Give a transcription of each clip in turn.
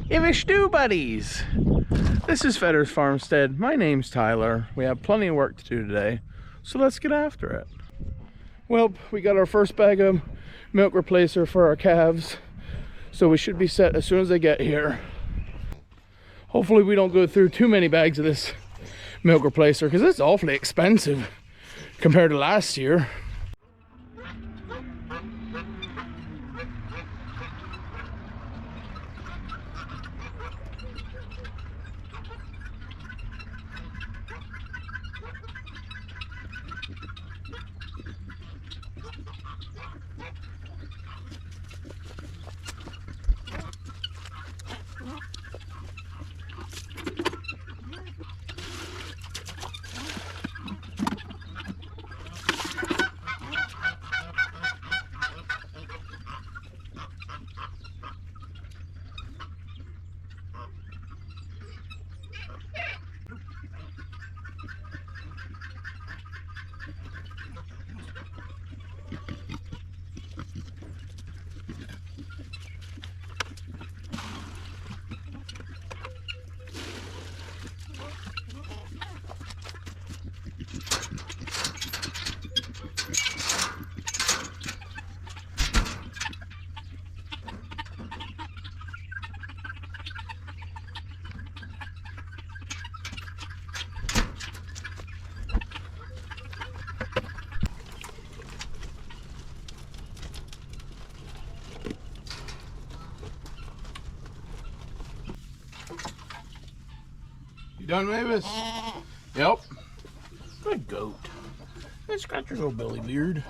If stew buddies, this is Fetter's Farmstead. My name's Tyler. We have plenty of work to do today, so let's get after it. Well, we got our first bag of milk replacer for our calves, so we should be set as soon as they get here. Hopefully we don't go through too many bags of this milk replacer because it's awfully expensive compared to last year. You done, Mavis? Yep. Good goat. Let's scratch your little belly beard.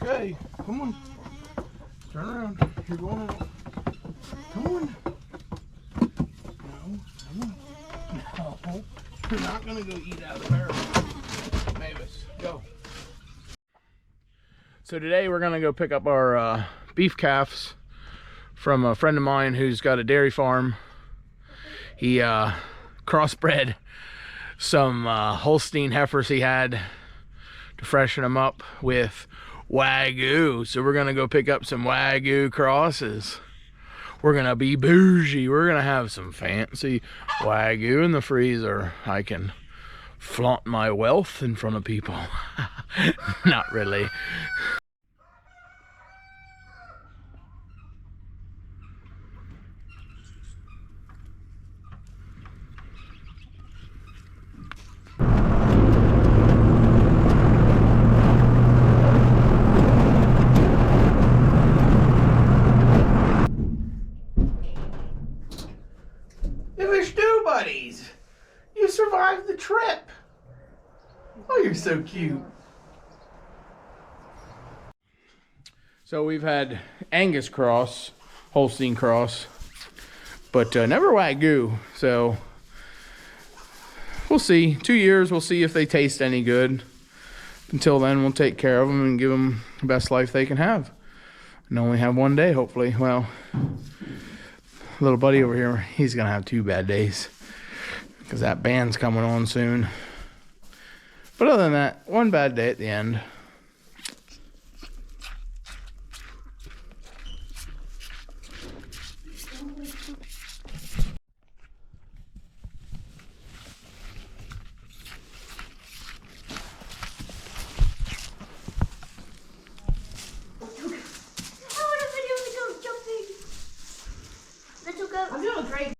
Okay, come on. Turn around. You're going out. Come on. No, come on. No. You're not gonna go eat out of the barrel. Mavis, go. So today we're gonna go pick up our beef calves from a friend of mine who's got a dairy farm. He crossbred some Holstein heifers he had to freshen them up with wagyu. So we're gonna go pick up some wagyu crosses. We're gonna be bougie. We're gonna have some fancy wagyu in the freezer. I can flaunt my wealth in front of people. Not really. Buddies, you survived the trip. Oh, you're so cute. So we've had Angus cross, Holstein cross, but never wagyu. So we'll see. 2 years, we'll see if they taste any good. Until then, we'll take care of them and give them the best life they can have, and only have one day, hopefully. Well, little buddy over here, he's gonna have 2 bad days because that band's coming on soon. But other than that, 1 bad day at the end. I'm doing great.